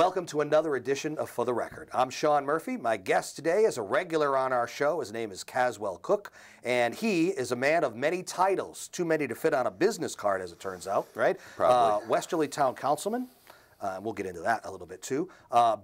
Welcome to another edition of For the Record. I'm Sean Murphy. My guest today is a regular on our show. His name is Caswell Cook, and he is a man of many titles, too many to fit on a business card, as it turns out, right? Probably. Westerly Town Councilman. We'll get into that a little bit too.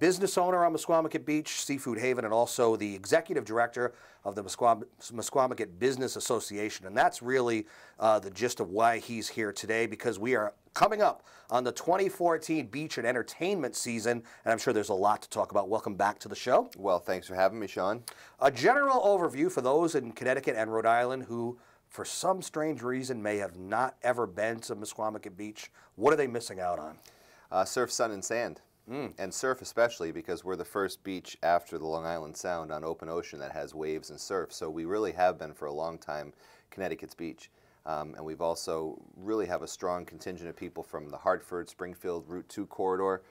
Business owner on Misquamicut Beach, Seafood Haven, and also the executive director of the Misquamicut Business Association. And that's really the gist of why he's here today, because we are coming up on the 2014 beach and entertainment season, and I'm sure there's a lot to talk about. Welcome back to the show. Well, thanks for having me, Sean. A general overview for those in Connecticut and Rhode Island who, for some strange reason, may have not ever been to Misquamicut Beach. What are they missing out on? Surf, sun, and sand. And surf especially, because we're the first beach after the Long Island Sound on open ocean that has waves and surf. So we really have been for a long time Connecticut's beach. And we've also really have a strong contingent of people from the Hartford, Springfield, Route 2 corridor.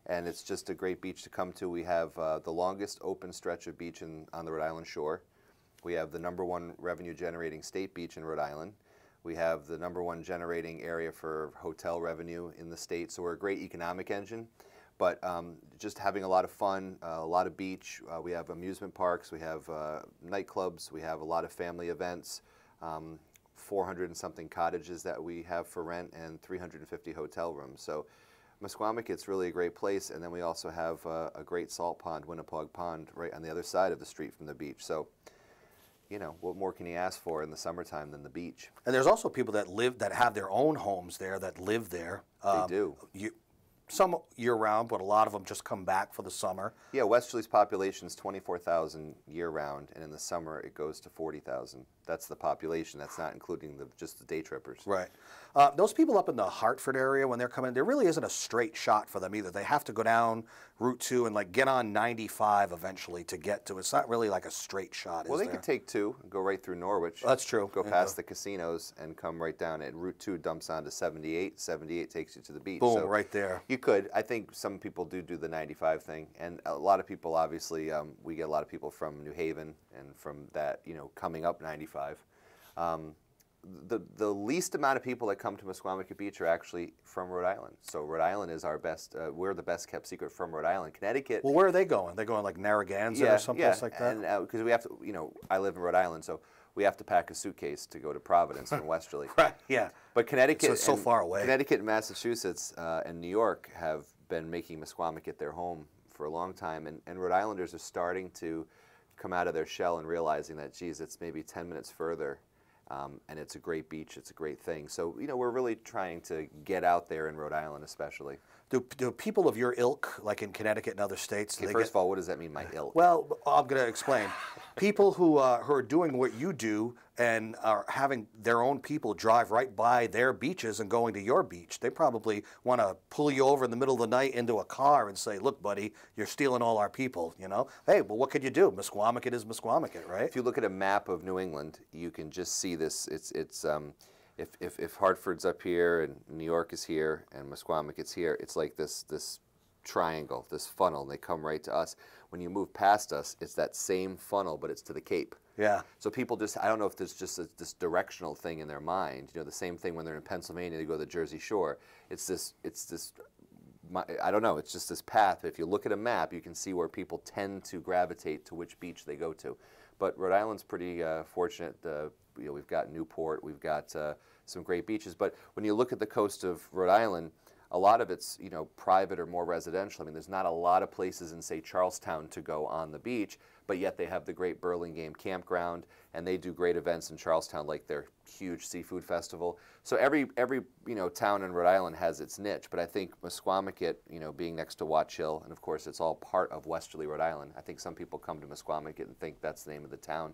And it's just a great beach to come to. We have the longest open stretch of beach on the Rhode Island shore. We have the #1 revenue generating state beach in Rhode Island. We have the #1 generating area for hotel revenue in the state, so we're a great economic engine. But just having a lot of fun, a lot of beach. We have amusement parks, we have nightclubs, we have a lot of family events, 400 and something cottages that we have for rent, and 350 hotel rooms. So Misquamicut's really a great place, and then we also have a great salt pond, Winnapaug Pond, right on the other side of the street from the beach. So, you know, what more can you ask for in the summertime than the beach? And there's also people that have their own homes there, that live there. They do. Some year-round, but a lot of them just come back for the summer. Yeah, Westerly's population is 24,000 year-round, and in the summer it goes to 40,000. That's the population. That's not including just the day trippers. Right. Those people up in the Hartford area, when they're coming, there really isn't a straight shot for them either. They have to go down Route 2 and like get on 95 eventually to get to it. It's not really like a straight shot, Well, they could take 2 and go right through Norwich. That's true. Go past the casinos and come right down. And Route 2 dumps onto 78. 78 takes you to the beach. Boom, so right there. You could. I think some people do the 95 thing. And a lot of people, obviously, we get a lot of people from New Haven and from that, you know, coming up 95. The least amount of people that come to Misquamicut Beach are actually from Rhode Island. So Rhode Island is our best, we're the best kept secret from Rhode Island. Connecticut. Well, where are they going? They're going like Narragansett or someplace like that? And because we have to, you know, I live in Rhode Island, so we have to pack a suitcase to go to Providence from Westerly. Right, yeah. But Connecticut, so far away. Connecticut and Massachusetts and New York have been making Misquamicut their home for a long time, and Rhode Islanders are starting to come out of their shell and realizing that, geez, it's maybe 10 minutes further. And it's a great beach. It's a great thing. So, you know, we're really trying to get out there in Rhode Island especially. Do people of your ilk, like in Connecticut and other states... Okay, first of all, what does that mean, my ilk? Well, I'm going to explain. People who are doing what you do and are having their own people drive right by their beaches and going to your beach, they probably want to pull you over in the middle of the night into a car and say, look, buddy, you're stealing all our people, you know? Hey, well, what could you do? Misquamicut is Misquamicut, right? If you look at a map of New England, you can just see this. If Hartford's up here and New York is here and Misquamicut's here, it's like this triangle, this funnel, and they come right to us. When you move past us, it's that same funnel, but it's to the Cape. Yeah. So people just, I don't know if there's just this directional thing in their mind. You know, the same thing when they're in Pennsylvania, they go to the Jersey Shore. It's this, I don't know, it's just this path. If you look at a map, you can see where people tend to gravitate to which beach they go to. But Rhode Island's pretty fortunate. You know, we've got Newport, we've got some great beaches. But when you look at the coast of Rhode Island, a lot of it's, you know, private or more residential. I mean, there's not a lot of places in, say, Charlestown to go on the beach, but yet they have the great Burlingame campground, and they do great events in Charlestown, like their huge seafood festival. So every you know, town in Rhode Island has its niche, but I think Misquamicut, you know, being next to Watch Hill, and of course it's all part of Westerly, Rhode Island. I think some people come to Misquamicut and think that's the name of the town,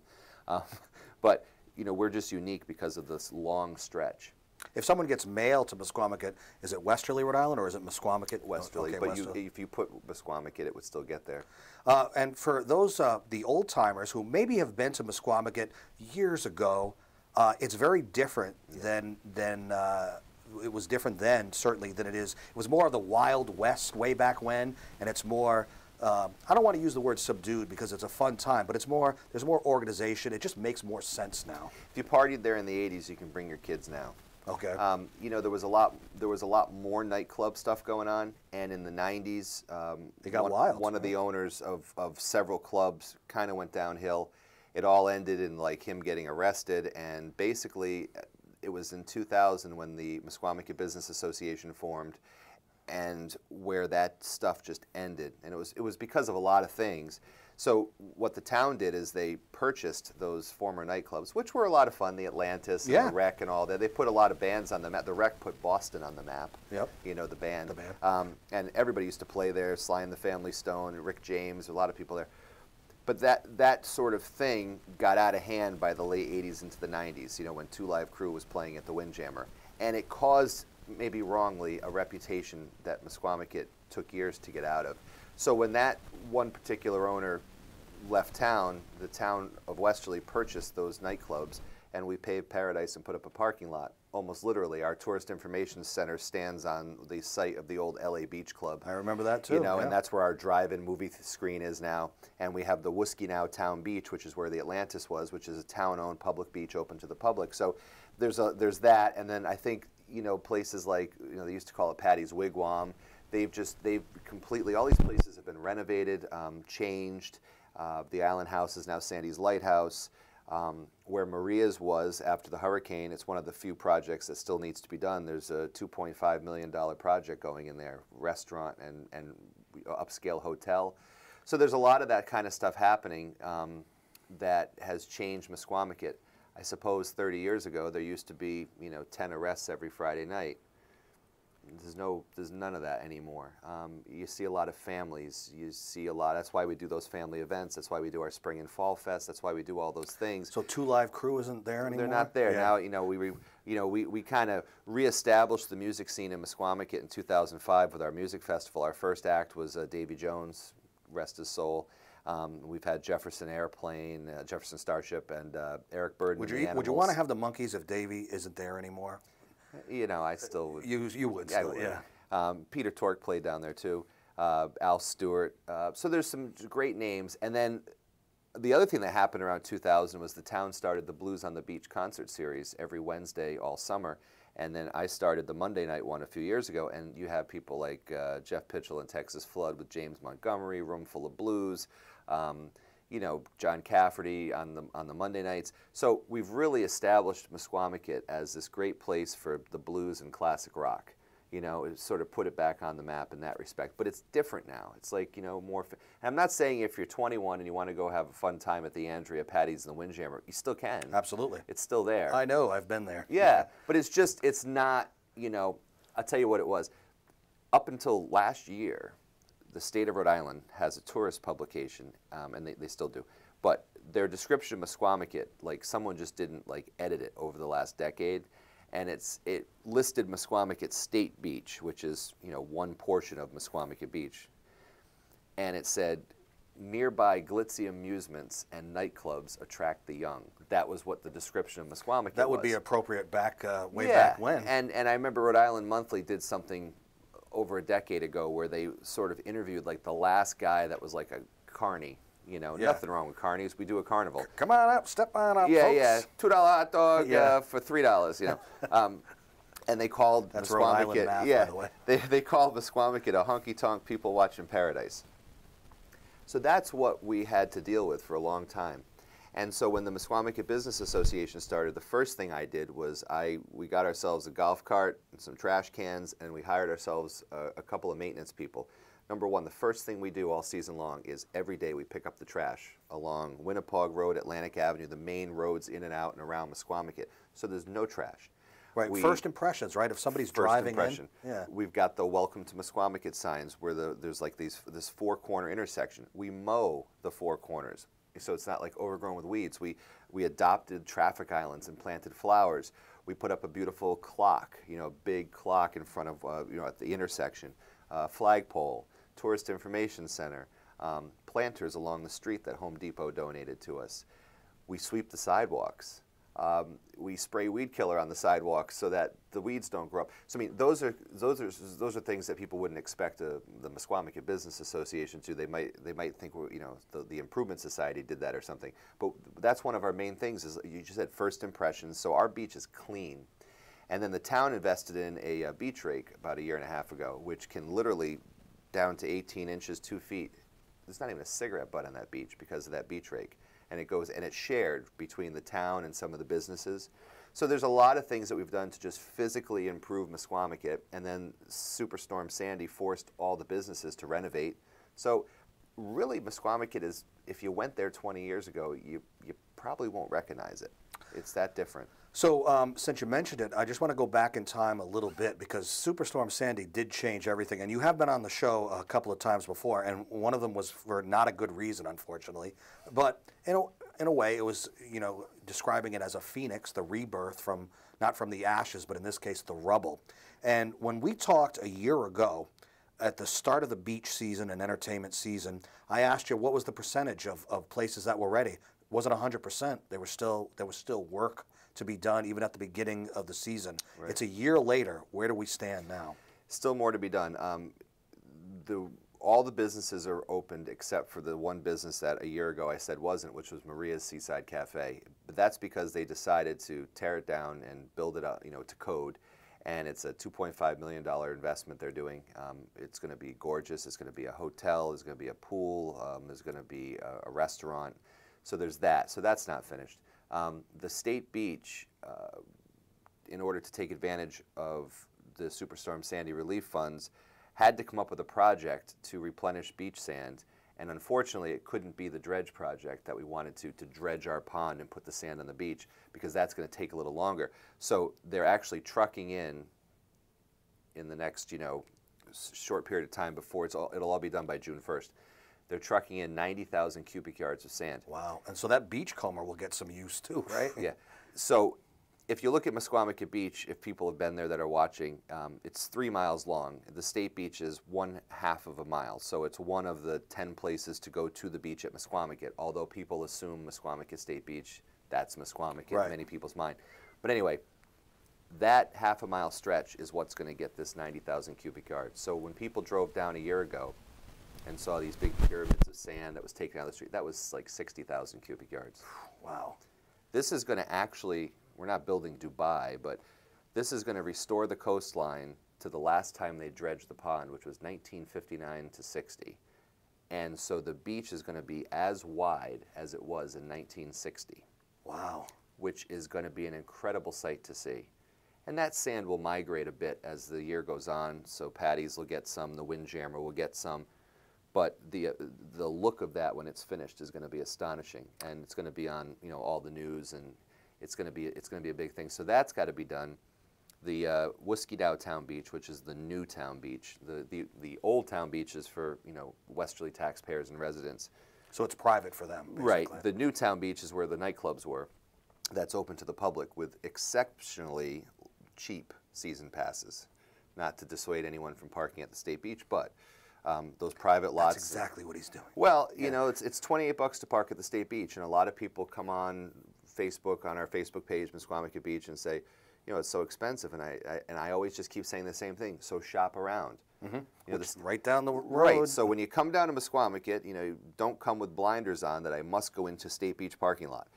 but you know, we're just unique because of this long stretch. If someone gets mail to Misquamicut, is it Westerly, Rhode Island, or is it Misquamicut? Westerly, okay, but Westerly. if you put Misquamicut, it would still get there. And for those, the old-timers who maybe have been to Misquamicut years ago, it's very different than it was different then, certainly, than it is. It was more of the Wild West way back when, and it's more... I don't want to use the word subdued because it's a fun time, but it's more, there's more organization. It just makes more sense now. If you partied there in the 80s, you can bring your kids now. Okay. You know, there was a lot more nightclub stuff going on, and in the '90s, It got wild. One of the owners of several clubs kind of went downhill. It all ended in like him getting arrested, and basically, it was in 2000 when the Misquamicut Business Association formed, and where that stuff just ended, and it was because of a lot of things. So what the town did is they purchased those former nightclubs, which were a lot of fun, the Atlantis and the Rec and all that. They put a lot of bands on the map. The Rec put Boston on the map. Yep. You know, the band. And everybody used to play there, Sly and the Family Stone, Rick James, a lot of people there. But that sort of thing got out of hand by the late 80s into the 90s, you know, when Two Live Crew was playing at the Windjammer. And it caused, maybe wrongly, a reputation that Misquamicut took years to get out of. So when that one particular owner left town, the town of Westerly purchased those nightclubs, and we paved Paradise and put up a parking lot. Almost literally, our tourist information center stands on the site of the old LA Beach Club. I remember that too. You know, and that's where our drive-in movie screen is now. And we have the Whiskey Now Town Beach, which is where the Atlantis was, which is a town-owned public beach open to the public. So there's that, and then I think, you know, places like, you know, they used to call it Patty's Wigwam. They've completely, all these places have been renovated, changed. The Island House is now Sandy's Lighthouse. Where Maria's was after the hurricane, it's one of the few projects that still needs to be done. There's a $2.5 million project going in there, restaurant and upscale hotel. So there's a lot of that kind of stuff happening that has changed Misquamicut. I suppose 30 years ago, there used to be, you know, 10 arrests every Friday night. There's none of that anymore. You see a lot of families. You see a lot. That's why we do those family events. That's why we do our spring and fall fest. That's why we do all those things. So Two Live Crew isn't there anymore? They're not there now. You know, we kind of reestablished the music scene in Misquamicut in 2005 with our music festival. Our first act was Davy Jones, rest his soul. We've had Jefferson Airplane, Jefferson Starship, and Eric Burden. Would you want to have the Monkees if Davy isn't there anymore? You know, I still would. You would still, yeah. Peter Tork played down there too. Al Stewart. So there's some great names. And then the other thing that happened around 2000 was the town started the Blues on the Beach concert series every Wednesday all summer. And then I started the Monday night one a few years ago. And you have people like Jeff Pitchell and Texas Flood with James Montgomery, Room Full of Blues. You know, John Cafferty on the Monday nights. So we've really established Misquamicut as this great place for the blues and classic rock. You know, it sort of put it back on the map in that respect. But it's different now. It's like, you know, more. And I'm not saying if you're 21 and you want to go have a fun time at the Andrea, Patty's, and the Windjammer, you still can. Absolutely. It's still there. I know. I've been there. Yeah, but it's not, you know, I'll tell you what it was. Up until last year, the state of Rhode Island has a tourist publication, and they still do, but their description of Misquamicut, like someone just didn't like edit it over the last decade, and it listed Misquamicut State Beach, which is, you know, one portion of Misquamicut Beach, and it said, nearby glitzy amusements and nightclubs attract the young. That was what the description of Misquamicut was. That would be appropriate back way back when. And I remember Rhode Island Monthly did something over a decade ago where they sort of interviewed like the last guy that was like a carny, you know, nothing wrong with carnies. We do a carnival. Come on up, step on up, folks. Yeah, $2 hot dog for $3, you know. And they called That's Rhode Island math, by the way. They called Misquamicut a honky-tonk people watching paradise. So that's what we had to deal with for a long time. And so when the Misquamicut Business Association started, the first thing I did was we got ourselves a golf cart and some trash cans, and we hired ourselves a couple of maintenance people. Number one, the first thing we do all season long is every day we pick up the trash along Winnapaug Road, Atlantic Avenue, the main roads in and out and around Misquamicut. So there's no trash. Right, first impressions, right? If somebody's driving in. Yeah. We've got the Welcome to Misquamicut signs where there's like this four-corner intersection. We mow the four corners, so it's not like overgrown with weeds. We adopted traffic islands and planted flowers. We put up a beautiful clock, you know, big clock in front of, you know, at the intersection, flagpole, tourist information center, planters along the street that Home Depot donated to us. We sweep the sidewalks. We spray weed killer on the sidewalks so that the weeds don't grow up. So I mean, those are things that people wouldn't expect the Misquamicut Business Association to. They might think, you know, the Improvement Society did that or something. But that's one of our main things. Is you just said first impressions. So our beach is clean, And then the town invested in a beach rake about 1.5 years ago, which can literally down to 18 inches, 2 feet. There's not even a cigarette butt on that beach because of that beach rake. And it goes, and it's shared between the town and some of the businesses. So there's a lot of things that we've done to just physically improve Misquamicut, and then Superstorm Sandy forced all the businesses to renovate. So really, Misquamicut is, if you went there 20 years ago, you probably won't recognize it. It's that different. So since you mentioned it, I just want to go back in time a little bit, because Superstorm Sandy did change everything. And you have been on the show a couple of times before, and one of them was for not a good reason, unfortunately. But in a way, it was, you know, describing it as a phoenix, the rebirth from, not from the ashes, but in this case, the rubble. And when we talked a year ago, at the start of the beach season and entertainment season, I asked you what was the percentage of places that were ready. It wasn't 100%. There was still work to be done even at the beginning of the season. Right. It's a year later. Where do we stand now? Still more to be done. All the businesses are opened except for the one business that a year ago I said wasn't, which was Maria's Seaside Cafe. But that's because they decided to tear it down and build it up, you know, to code. And it's a $2.5 million investment they're doing. It's going to be gorgeous. It's going to be a hotel. There's going to be a pool. There's going to be a restaurant. So there's that. So that's not finished. The state beach, in order to take advantage of the Superstorm Sandy relief funds, had to come up with a project to replenish beach sand. And unfortunately, it couldn't be the dredge project that we wanted to dredge our pond and put the sand on the beach, because that's going to take a little longer. So they're actually trucking in the next, you know, short period of time before it'll all be done by June 1st. They're trucking in 90,000 cubic yards of sand. Wow. And so that beachcomber will get some use too, right? Yeah. So if you look at Misquamicut Beach, if people have been there that are watching, it's 3 miles long. The state beach is 1/2 of a mile. So it's one of the 10 places to go to the beach at Misquamicut, although people assume Misquamicut State Beach, that's Misquamicut in many people's mind. But anyway, that 1/2 mile stretch is what's going to get this 90,000 cubic yards. So when people drove down a year ago and saw these big pyramids of sand that was taken out of the street, that was like 60,000 cubic yards. Wow. This is going to actually, we're not building Dubai, but this is going to restore the coastline to the last time they dredged the pond, which was 1959 to 60. And so the beach is going to be as wide as it was in 1960. Wow. Which is going to be an incredible sight to see. And that sand will migrate a bit as the year goes on, so Patty's will get some, the Windjammer will get some. But the look of that when it's finished is going to be astonishing, and it's going to be on, you know, all the news, and it's going to be a big thing. So that's got to be done. The Whiskeydow Town Beach, which is the new town beach, the old town beach is for, you know, westerly taxpayers and residents. So it's private for them, basically. Right. The new town beach is where the nightclubs were. That's open to the public with exceptionally cheap season passes. Not to dissuade anyone from parking at the state beach, but those private lots. That's exactly what he's doing. Well, you know, it's $28 to park at the state beach, and a lot of people come on Facebook, on our Facebook page, Misquamicut Beach, and say, you know, it's so expensive, and I always just keep saying the same thing. So shop around. Mm-hmm. You know, right down the road. Right. So when you come down to Misquamicut, you know, don't come with blinders on that I must go into State Beach parking lot.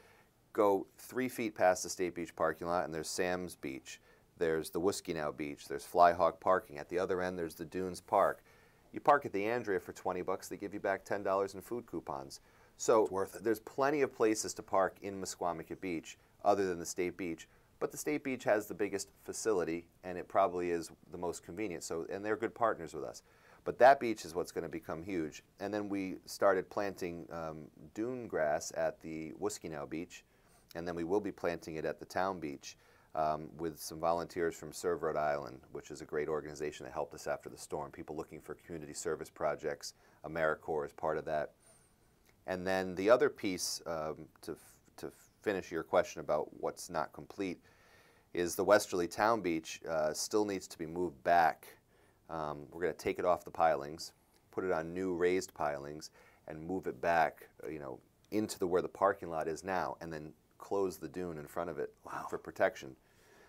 Go 3 feet past the State Beach parking lot, and there's Sam's Beach. There's the Whiskeydow Beach. There's Flyhawk parking. At the other end, there's the Dunes Park. You park at the Andrea for $20, they give you back $10 in food coupons. So it's worth it. There's plenty of places to park in Misquamicut Beach other than the State Beach. But the State Beach has the biggest facility, and it probably is the most convenient. So, and they're good partners with us. But that beach is what's going to become huge. And then we started planting dune grass at the Whiskeydow Beach, and then we will be planting it at the town beach. With some volunteers from Serve Rhode Island, which is a great organization that helped us after the storm. People looking for community service projects. AmeriCorps is part of that. And then the other piece, to finish your question about what's not complete, is the westerly town beach still needs to be moved back. We're going to take it off the pilings, put it on new raised pilings, and move it back, you know, into where the parking lot is now, and then close the dune in front of it for protection.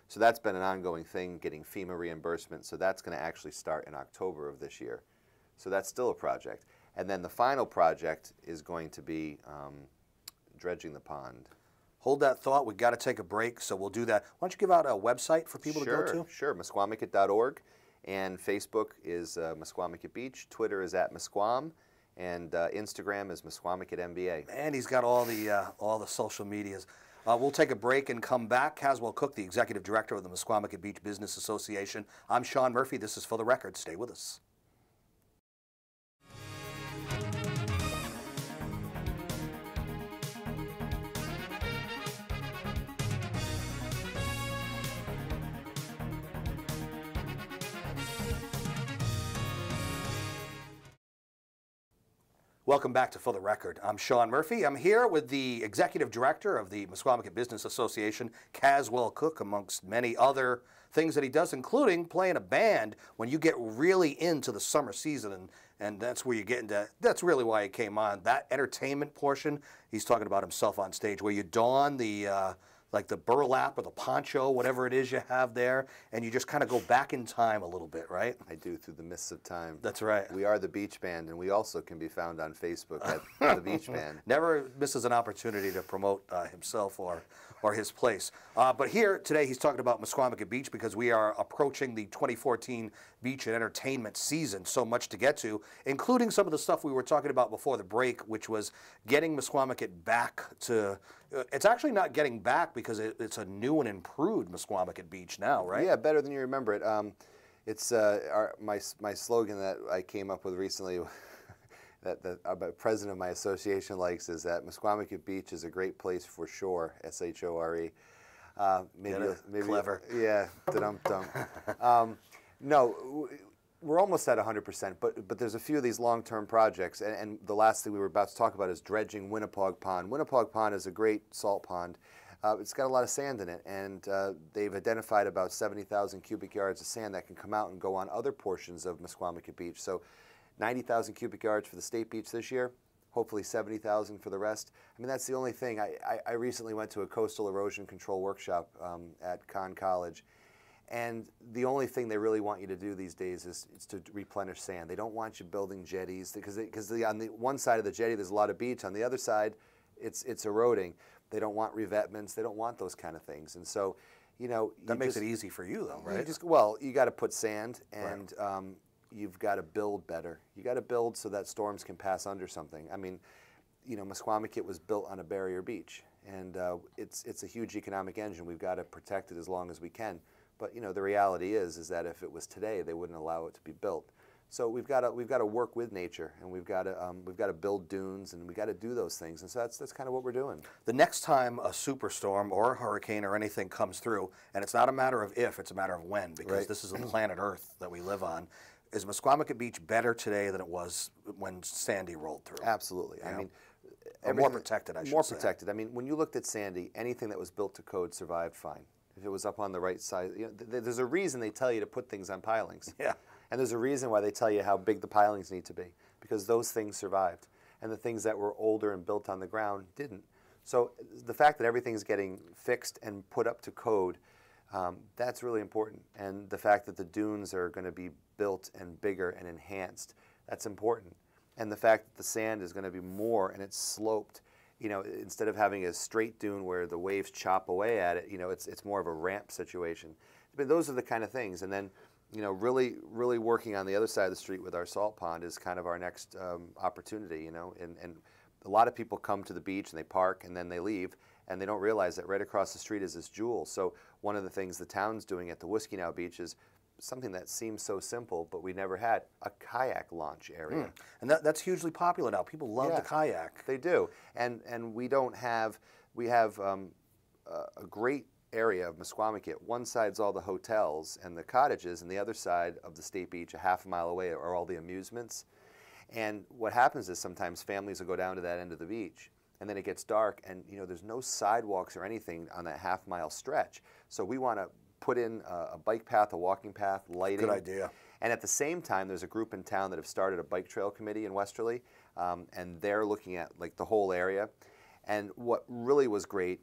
So that's been an ongoing thing, getting FEMA reimbursement. So that's going to actually start in October of this year. So that's still a project. And then the final project is going to be dredging the pond. hold that thought. We've got to take a break, so we'll do that. Why don't you give out a website for people to go to? Sure, Misquamicut.org, and Facebook is Misquamicut Beach, Twitter is @Misquam, and Instagram is Misquamicut MBA. And he's got all the social medias. We'll take a break and come back. Caswell Cook, the Executive Director of the Misquamicut Beach Business Association. I'm Sean Murphy. This is For the Record. Stay with us. Welcome back to For the Record. I'm Sean Murphy. I'm here with the Executive Director of the Misquamicut Business Association, Caswell Cook, amongst many other things that he does, including playing a band when you get really into the summer season, and that's where you get into, that's really why he came on. That entertainment portion, he's talking about himself on stage, where you don the like the burlap or the poncho, whatever it is you have there, and you just kind of go back in time a little bit, right? I do, through the mists of time. That's right. We are the Beach Band, and we also can be found on Facebook at the Beach Band. Never misses an opportunity to promote himself or his place. But here today he's talking about Misquamicut Beach because we are approaching the 2014 beach and entertainment season. So much to get to, including some of the stuff we were talking about before the break, which was getting Misquamicut back to, it's actually not getting back because it's a new and improved Misquamicut Beach now, right? Yeah, better than you remember it. It's my slogan that I came up with recently that the president of my association likes is that Misquamicut Beach is a great place for shore, S-H-O-R-E. Maybe clever. Yeah, dum-dum. No, we're almost at 100%, but there's a few of these long-term projects, and the last thing we were about to talk about is dredging Winnapaug Pond. Winnapaug Pond is a great salt pond. It's got a lot of sand in it, and they've identified about 70,000 cubic yards of sand that can come out and go on other portions of Misquamicut Beach. So 90,000 cubic yards for the state beach this year, hopefully 70,000 for the rest. I mean, that's the only thing. I recently went to a coastal erosion control workshop at Conn College, and the only thing they really want you to do these days is to replenish sand. They don't want you building jetties because on the one side of the jetty there's a lot of beach. On the other side, it's eroding. They don't want revetments. They don't want those kind of things. And so, you know, that makes it easy for you, though, right? You got to put sand, and right. You've got to build better. You got to build so that storms can pass under something. I mean, you know, Misquamicut was built on a barrier beach, and it's a huge economic engine. We've got to protect it as long as we can. But you know, the reality is that if it was today, they wouldn't allow it to be built. So we've got to work with nature, and we've got to build dunes, and we've got to do those things. And so that's kind of what we're doing. The next time a superstorm or a hurricane or anything comes through, and it's not a matter of if, it's a matter of when, because right. This is the planet Earth that we live on. Is Misquamicut Beach better today than it was when Sandy rolled through? Absolutely. You I know? mean, more protected, I should say. More protected. I mean, when you looked at Sandy, anything that was built to code survived fine. If it was up on the right side, you know, there's a reason they tell you to put things on pilings. Yeah. And there's a reason why they tell you how big the pilings need to be, because those things survived. And the things that were older and built on the ground didn't. So the fact that everything's getting fixed and put up to code, that's really important. And the fact that the dunes are going to be built and bigger and enhanced, that's important. And the fact that the sand is going to be more and it's sloped, you know, instead of having a straight dune where the waves chop away at it, you know, it's more of a ramp situation. But those are the kind of things. And then, you know, really working on the other side of the street with our salt pond is kind of our next opportunity, you know. And a lot of people come to the beach and they park and then they leave, and they don't realize that right across the street is this jewel. So one of the things the town's doing at the Misquamicut Beach is something that seems so simple, but we never had, a kayak launch area. And that's hugely popular now. People love the kayak. They do. And we have a great area of Misquamicut. One side's all the hotels and the cottages, and the other side of the state beach, a half a mile away, are all the amusements. And what happens is sometimes families will go down to that end of the beach, and then it gets dark, and you know, there's no sidewalks or anything on that half-mile stretch. So we want to put in a bike path, a walking path, lighting. Good idea. And at the same time, there's a group in town that have started a bike trail committee in Westerly, and they're looking at like the whole area. And what really was great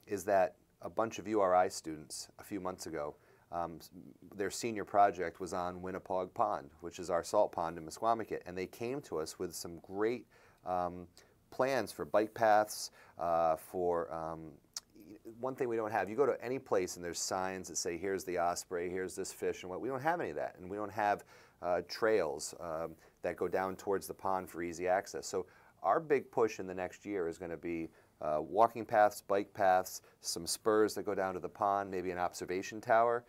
is that a bunch of URI students a few months ago, their senior project was on Winnapaug Pond, which is our salt pond in Misquamicut, and they came to us with some great plans for bike paths, for one thing we don't have, you go to any place and there's signs that say, here's the osprey, here's this fish, and what. We don't have any of that, and we don't have trails that go down towards the pond for easy access. So our big push in the next year is going to be walking paths, bike paths, some spurs that go down to the pond, maybe an observation tower,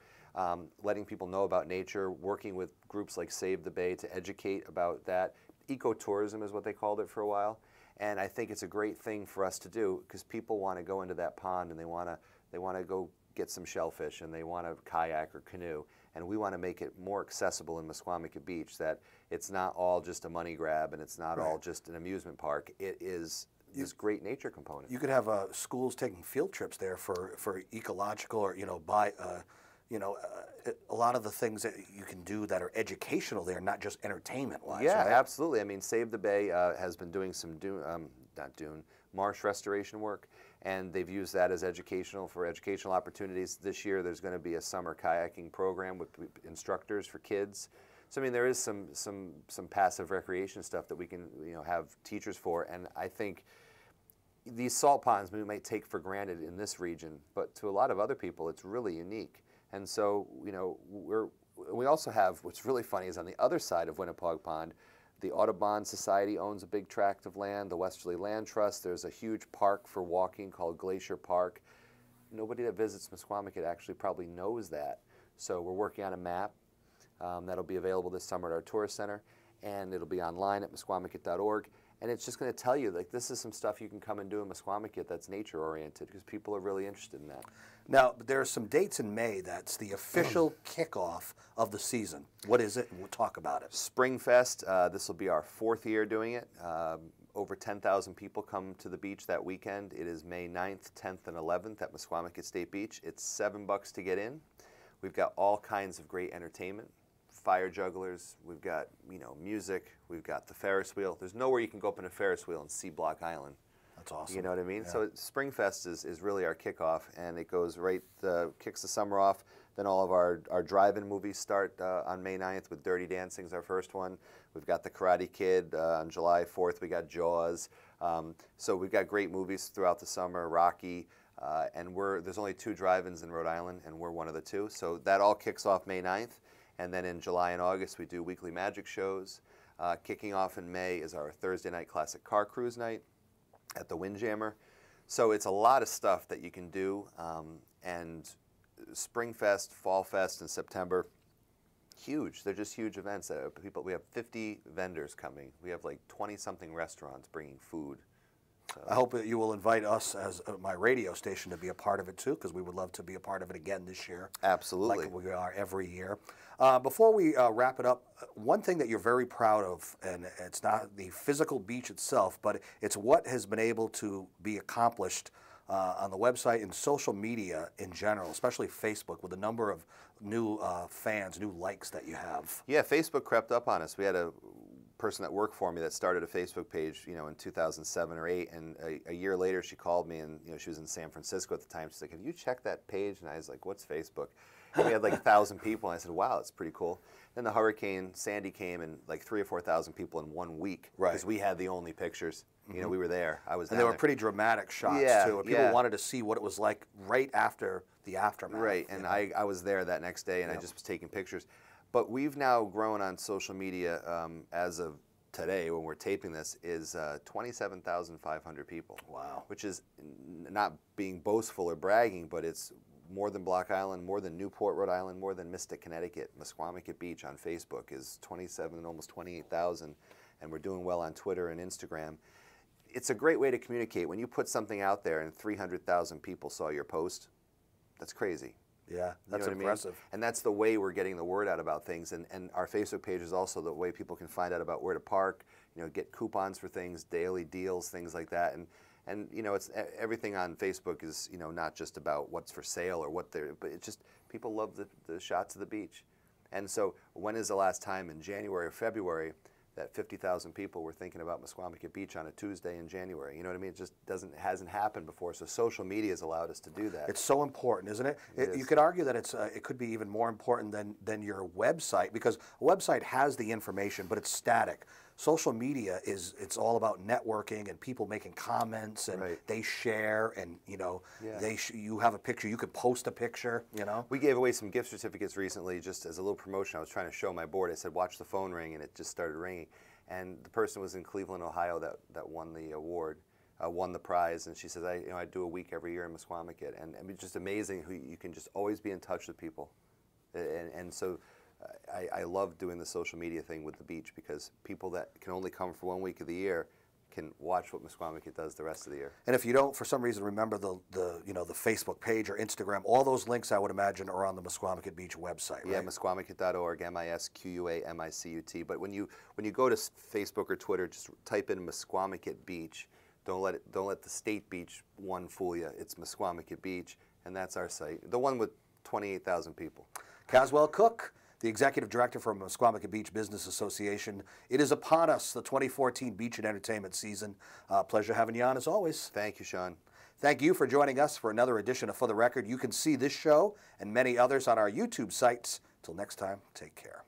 letting people know about nature, working with groups like Save the Bay to educate about that. Ecotourism is what they called it for a while. And I think it's a great thing for us to do because people want to go into that pond and they want to go get some shellfish and they want to kayak or canoe. And we want to make it more accessible in Misquamicut Beach, that it's not all just a money grab and it's not all just an amusement park. It is this great nature component. You could have schools taking field trips there for ecological or, a lot of the things that you can do that are educational there, not just entertainment-wise. Yeah, right? absolutely. I mean, Save the Bay has been doing some marsh restoration work, and they've used that as educational opportunities. This year, there's going to be a summer kayaking program with instructors for kids. So I mean, there is some passive recreation stuff that we can have teachers for, and I think these salt ponds we might take for granted in this region, but to a lot of other people, it's really unique. And so, we also have, what's really funny is on the other side of Winnapaug Pond, the Audubon Society owns a big tract of land, the Westerly Land Trust. There's a huge park for walking called Glacier Park. Nobody that visits Misquamicut actually probably knows that. So we're working on a map that'll be available this summer at our tourist center, and it'll be online at misquamicut.org. And it's just going to tell you, like, this is some stuff you can come and do in Misquamicut that's nature-oriented, because people are really interested in that. Now, there are some dates in May that's the official kickoff of the season. What is it? And we'll talk about it. SpringFest, this will be our 4th year doing it. Over 10,000 people come to the beach that weekend. It is May 9th, 10th, and 11th at Misquamicut State Beach. It's $7 to get in. We've got all kinds of great entertainment. Fire jugglers, we've got music, we've got the Ferris wheel. There's nowhere you can go up in a Ferris wheel and see Block Island. That's awesome. You know what I mean? Yeah. So SpringFest is really our kickoff, and it goes kicks the summer off. Then all of our drive-in movies start on May 9th with Dirty Dancing's our first one. We've got The Karate Kid on July 4th. We got Jaws. So we've got great movies throughout the summer, Rocky. And there's only 2 drive-ins in Rhode Island, and we're one of the 2. So that all kicks off May 9th. And then in July and August, we do weekly magic shows. Kicking off in May is our Thursday night classic car cruise night at the Windjammer. So it's a lot of stuff that you can do. And SpringFest, Fall Fest in September, huge. They're just huge events. We have 50 vendors coming. We have like 20-something restaurants bringing food. So I hope that you will invite us as my radio station to be a part of it too, because we would love to be a part of it again this year. Absolutely. Like we are every year. Before we wrap it up, one thing that you're very proud of, and it's not the physical beach itself, but it's what has been able to be accomplished on the website and social media in general, especially Facebook, with the number of new fans, new likes that you have. Yeah, Facebook crept up on us. We had a person that worked for me that started a Facebook page, in 2007 or 8, and a year later she called me, and she was in San Francisco at the time. She's like, "Have you checked that page?" And I was like, "What's Facebook?" And we had like 1,000 people, and I said, "Wow, that's pretty cool." Then the Hurricane Sandy came, and like 3,000 or 4,000 people in 1 week, because we had the only pictures. We were there. I was, and they were pretty dramatic shots too. And people wanted to see what it was like right after the aftermath. Right, and I was there that next day, and I just was taking pictures. But we've now grown on social media as of today, when we're taping this, is 27,500 people. Wow. Which is not being boastful or bragging, but it's more than Block Island, more than Newport, Rhode Island, more than Mystic, Connecticut. Misquamicut Beach on Facebook is 27, almost 28,000, and we're doing well on Twitter and Instagram. It's a great way to communicate. When you put something out there and 300,000 people saw your post, that's crazy. Yeah, that's impressive. And that's the way we're getting the word out about things. And our Facebook page is also the way people can find out about where to park, get coupons for things, daily deals, things like that. And it's everything on Facebook is, not just about what's for sale or what they're, but it's just people love the shots of the beach. And so when is the last time in January or February that 50,000 people were thinking about Misquamicut Beach on a Tuesday in January? You know what I mean? It just hasn't happened before. So social media has allowed us to do that. It's so important, isn't it? You could argue that it could be even more important than your website, because a website has the information, but it's static. social media it's all about networking and people making comments, and they share, and you know, you have a picture, you could post a picture, you know. We gave away some gift certificates recently just as a little promotion. I was trying to show my board. I said, watch the phone ring, and it just started ringing. And the person was in Cleveland, Ohio that won the award. Won the prize, and she says, I do a week every year in Misquamicut, and it's just amazing who you can just always be in touch with people, and so I love doing the social media thing with the beach, because people that can only come for 1 week of the year can watch what Misquamicut does the rest of the year. And if you don't, for some reason, remember the Facebook page or Instagram, all those links I would imagine are on the Misquamicut Beach website, right? Yeah, Misquamicut.org, MISQUAMICUT. But when you go to Facebook or Twitter, just type in Misquamicut Beach. Don't let the state beach one fool you. It's Misquamicut Beach, and that's our site. The one with 28,000 people. Caswell Cook, the Executive Director for Misquamicut Beach Business Association. It is upon us, the 2014 Beach and Entertainment season. Pleasure having you on as always. Thank you, Sean. Thank you for joining us for another edition of For the Record. You can see this show and many others on our YouTube sites. Till next time, take care.